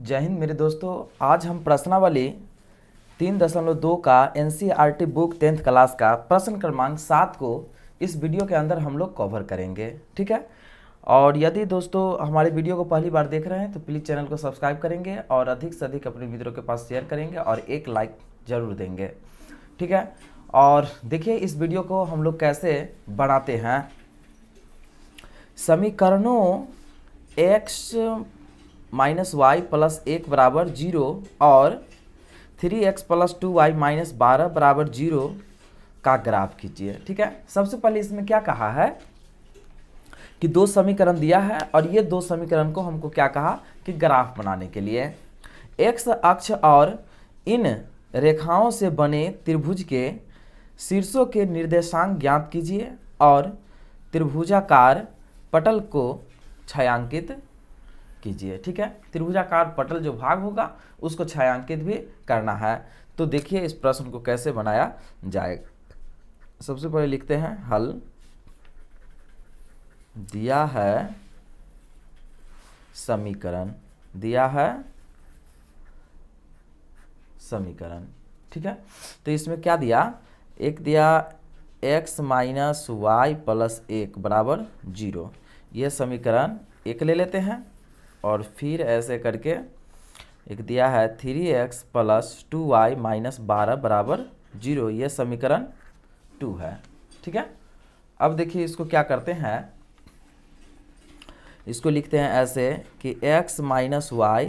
जय हिंद मेरे दोस्तों। आज हम प्रश्नावली 3.2 का एनसीईआरटी बुक 10th क्लास का प्रश्न क्रमांक 7 को इस वीडियो के अंदर हम लोग कवर करेंगे। ठीक है। और यदि दोस्तों हमारे वीडियो को पहली बार देख रहे हैं तो प्लीज़ चैनल को सब्सक्राइब करेंगे और अधिक से अधिक अपने मित्रों के पास शेयर करेंगे और एक लाइक ज़रूर देंगे। ठीक है। और देखिए इस वीडियो को हम लोग कैसे बनाते हैं। समीकरणों x माइनस वाई प्लस 1 बराबर 0 और 3x प्लस 2y माइनस 12 बराबर 0 का ग्राफ खींचिए। ठीक है। सबसे पहले इसमें क्या कहा है कि दो समीकरण दिया है और ये दो समीकरण को हमको क्या कहा कि ग्राफ बनाने के लिए x अक्ष और इन रेखाओं से बने त्रिभुज के शीर्षों के निर्देशांक ज्ञात कीजिए और त्रिभुजाकार पटल को छायांकित कीजिए। ठीक है। त्रिभुजाकार पटल जो भाग होगा उसको छायांकित भी करना है। तो देखिए इस प्रश्न को कैसे बनाया जाएगा। सबसे पहले लिखते हैं हल। दिया है समीकरण, दिया है समीकरण। ठीक है। तो इसमें क्या दिया, एक दिया x माइनस वाई प्लस 1 बराबर 0। यह समीकरण एक ले लेते हैं और फिर ऐसे करके एक दिया है 3x प्लस 2y माइनस 12 बराबर 0। ये समीकरण 2 है। ठीक है। अब देखिए इसको क्या करते हैं, इसको लिखते हैं ऐसे कि x माइनस वाई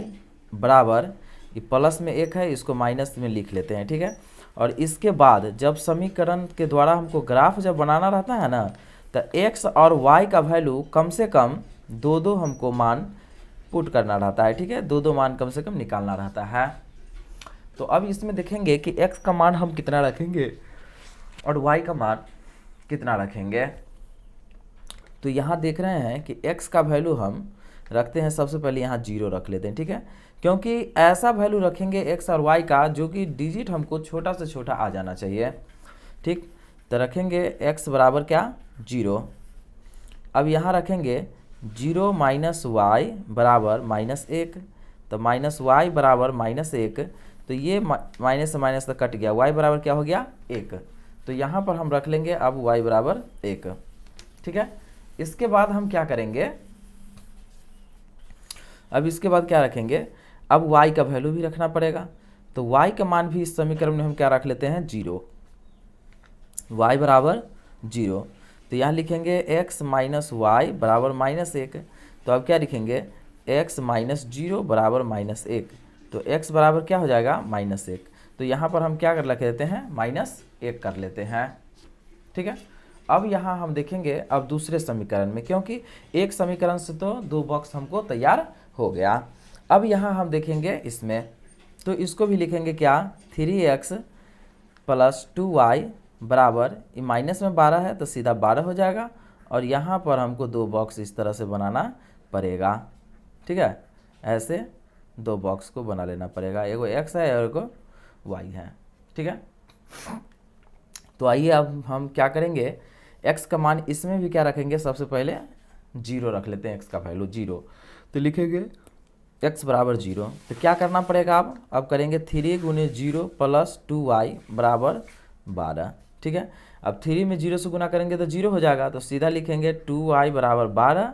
बराबर, ये प्लस में 1 है इसको माइनस में लिख लेते हैं। ठीक है। और इसके बाद जब समीकरण के द्वारा हमको ग्राफ जब बनाना रहता है ना, तो x और y का वैल्यू कम से कम दो हमको मान पुट करना रहता है। ठीक है। दो मान कम से कम निकालना रहता है। तो अब इसमें देखेंगे कि x का मान हम कितना रखेंगे और y का मान कितना रखेंगे। तो यहाँ देख रहे हैं कि x का वैल्यू हम रखते हैं, सबसे पहले यहाँ 0 रख लेते हैं। ठीक है। क्योंकि ऐसा वैल्यू रखेंगे x और y का जो कि डिजिट हमको छोटा से छोटा आ जाना चाहिए। ठीक। तो रखेंगे x बराबर क्या 0। अब यहाँ रखेंगे 0 माइनस वाई बराबर माइनस 1। तो माइनस वाई बराबर माइनस 1। तो ये माइनस से माइनस तक कट गया, y बराबर क्या हो गया 1। तो यहाँ पर हम रख लेंगे अब y बराबर 1। ठीक है। इसके बाद हम क्या करेंगे, अब इसके बाद क्या रखेंगे, अब y का वैल्यू भी रखना पड़ेगा। तो y का मान भी इस समीकरण में हम क्या रख लेते हैं 0, y बराबर 0। तो यहाँ लिखेंगे x माइनस वाई बराबर माइनस 1। तो अब क्या लिखेंगे x माइनस 0 बराबर माइनस 1। तो x बराबर क्या हो जाएगा माइनस 1। तो यहाँ पर हम क्या कर रख लेते हैं माइनस 1 कर लेते हैं। ठीक है। अब यहाँ हम देखेंगे अब दूसरे समीकरण में, क्योंकि एक समीकरण से तो दो बॉक्स हमको तैयार हो गया। अब यहाँ हम देखेंगे इसमें, तो इसको भी लिखेंगे क्या 3x प्लस 2y बराबर, ये माइनस में 12 है तो सीधा 12 हो जाएगा। और यहाँ पर हमको दो बॉक्स इस तरह से बनाना पड़ेगा। ठीक है। ऐसे दो बॉक्स को बना लेना पड़ेगा, एगो x है और एगो y है। ठीक है। तो आइए अब हम क्या करेंगे, x का मान इसमें भी क्या रखेंगे, सबसे पहले 0 रख लेते हैं, x का वैल्यू 0। तो लिखेंगे x बराबर 0। तो क्या करना पड़ेगा, अब करेंगे 3 गुने 0 प्लस 2y बराबर 12। ठीक है। अब 3 में 0 से गुना करेंगे तो 0 हो जाएगा, तो सीधा लिखेंगे 2y बराबर 12।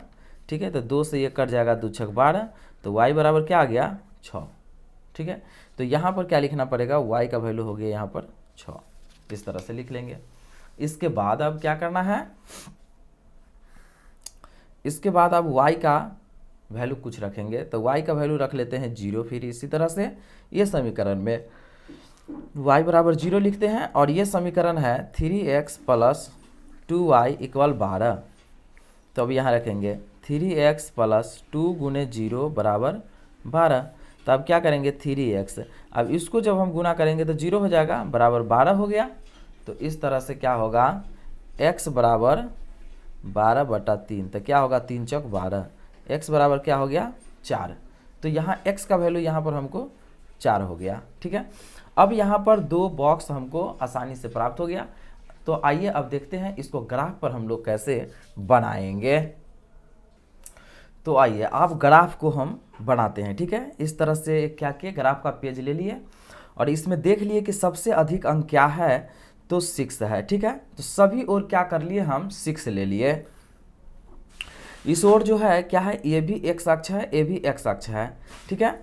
ठीक है। तो 2 से ये कट जाएगा, 2 छक 12। तो y बराबर क्या आ गया 6। ठीक है। तो यहाँ पर क्या लिखना पड़ेगा, y का वैल्यू हो गया यहाँ पर 6। इस तरह से लिख लेंगे। इसके बाद अब क्या करना है, इसके बाद अब y का वैल्यू कुछ रखेंगे। तो y का वैल्यू रख लेते हैं 0। फिर इसी तरह से ये समीकरण में y बराबर 0 लिखते हैं और ये समीकरण है 3x प्लस 2y इक्वल 12। तो अब यहाँ रखेंगे 3x प्लस 2 गुने 0 बराबर 12। तो अब क्या करेंगे 3x, अब इसको जब हम गुना करेंगे तो 0 हो जाएगा, बराबर 12 हो गया। तो इस तरह से क्या होगा x बराबर 12/3। तो क्या होगा 3 चौक 12, x बराबर क्या हो गया 4। तो यहाँ x का वैल्यू यहाँ पर हमको 4 हो गया। ठीक है। अब यहाँ पर दो बॉक्स हमको आसानी से प्राप्त हो गया। तो आइए अब देखते हैं इसको ग्राफ पर हम लोग कैसे बनाएंगे। तो आइए आप ग्राफ को हम बनाते हैं। ठीक है, इस तरह से क्या किए, ग्राफ का पेज ले लिए और इसमें देख लिए कि सबसे अधिक अंक क्या है, तो 6 है। ठीक है, तो सभी ओर क्या कर लिए हम 6 ले लिए। इस ओर जो है क्या है, ये भी एक्स अक्ष है, ये भी एक्स अक्ष है। ठीक है,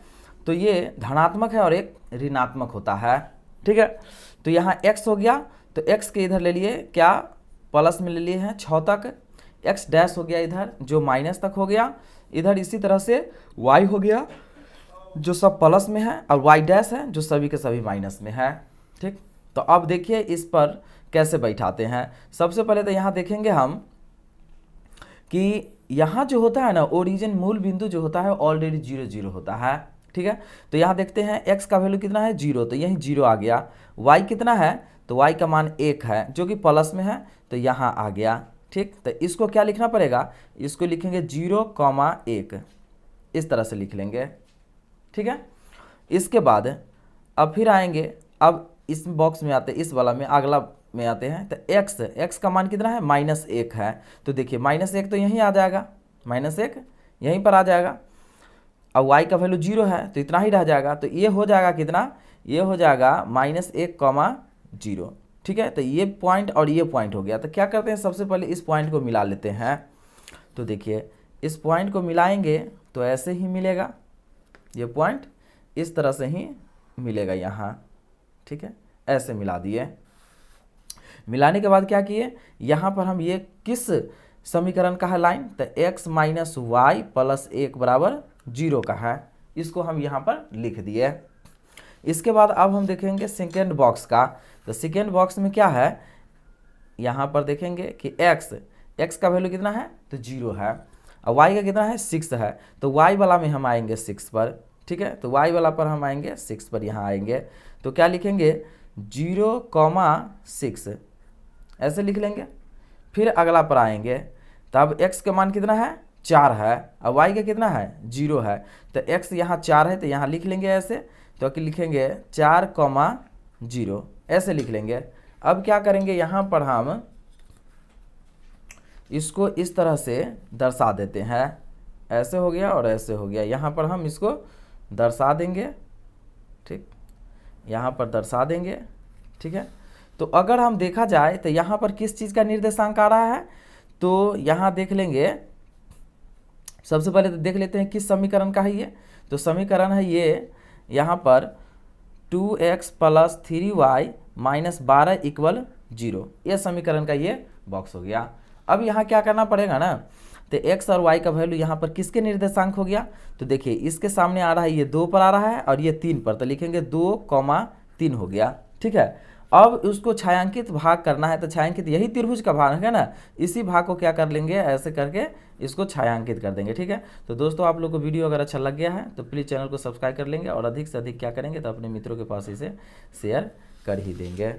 तो ये धनात्मक है और एक ऋणात्मक होता है। ठीक है, तो यहाँ x हो गया, तो x के इधर ले लिए क्या, प्लस में ले लिए हैं 6 तक, x डैश हो गया इधर जो माइनस तक हो गया, इधर इसी तरह से y हो गया जो सब प्लस में है, और y डैश है जो सभी के सभी माइनस में है। ठीक, तो अब देखिए इस पर कैसे बैठाते हैं। सबसे पहले तो यहाँ देखेंगे हम कि यहाँ जो होता है ना, ओरिजिन मूल बिंदु जो होता है ऑलरेडी 0 0 होता है। ठीक है, तो यहाँ देखते हैं x का वैल्यू कितना है 0, तो यहीं 0 आ गया। y कितना है, तो y का मान 1 है जो कि प्लस में है, तो यहाँ आ गया। ठीक, तो इसको क्या लिखना पड़ेगा, इसको लिखेंगे 0,1 इस तरह से लिख लेंगे। ठीक है, इसके बाद अब फिर आएंगे, अब इस बॉक्स में आते, इस वाला में अगला में आते हैं, तो x का मान कितना है -1 है, तो देखिए -1 तो यहीं आ जाएगा, -1 यहीं पर आ जाएगा। अब y का वैल्यू 0 है तो इतना ही रह जाएगा, तो ये हो जाएगा कितना, ये हो जाएगा -1,0। ठीक है, तो ये पॉइंट और ये पॉइंट हो गया। तो क्या करते हैं, सबसे पहले इस पॉइंट को मिला लेते हैं। तो देखिए इस पॉइंट को मिलाएंगे तो ऐसे ही मिलेगा, ये पॉइंट इस तरह से ही मिलेगा यहाँ। ठीक है, ऐसे मिला दिए। मिलाने के बाद क्या किए, यहाँ पर हम ये किस समीकरण का है लाइन, तो x - y + 1 = 0 का है, इसको हम यहाँ पर लिख दिए। इसके बाद अब हम देखेंगे सेकेंड बॉक्स का। तो सेकेंड बॉक्स में क्या है, यहाँ पर देखेंगे कि x का वैल्यू कितना है, तो 0 है, और y का कितना है 6 है, तो y वाला में हम आएंगे 6 पर। ठीक है, तो y वाला पर हम आएंगे 6 पर, यहाँ आएंगे तो क्या लिखेंगे 0,6 ऐसे लिख लेंगे। फिर अगला पर आएंगे, तब x का मान कितना है 4 है, और y का कितना है 0 है, तो x यहाँ 4 है तो यहाँ लिख लेंगे ऐसे, तो कि लिखेंगे 4,0 ऐसे लिख लेंगे। अब क्या करेंगे, यहाँ पर हम इसको इस तरह से दर्शा देते हैं, ऐसे हो गया और ऐसे हो गया, यहाँ पर हम इसको दर्शा देंगे। ठीक, यहाँ पर दर्शा देंगे। ठीक है, तो अगर हम देखा जाए तो यहाँ पर किस चीज़ का निर्देशांक आ रहा है, तो यहाँ देख लेंगे, सबसे पहले तो देख लेते हैं किस समीकरण का है ये, तो समीकरण है ये यहाँ पर 2x + 3y - 12 = 0, ये समीकरण का ये बॉक्स हो गया। अब यहाँ क्या करना पड़ेगा ना, तो x और y का वैल्यू यहाँ पर किसके निर्देशांक हो गया, तो देखिए इसके सामने आ रहा है ये 2 पर आ रहा है और ये 3 पर, तो लिखेंगे 2,3 हो गया। ठीक है, अब उसको छायांकित भाग करना है, तो छायांकित यही त्रिभुज का भाग है ना, इसी भाग को क्या कर लेंगे, ऐसे करके इसको छायांकित कर देंगे। ठीक है, तो दोस्तों आप लोग को वीडियो अगर अच्छा लग गया है तो प्लीज़ चैनल को सब्सक्राइब कर लेंगे और अधिक से अधिक क्या करेंगे, तो अपने मित्रों के पास इसे शेयर कर ही देंगे।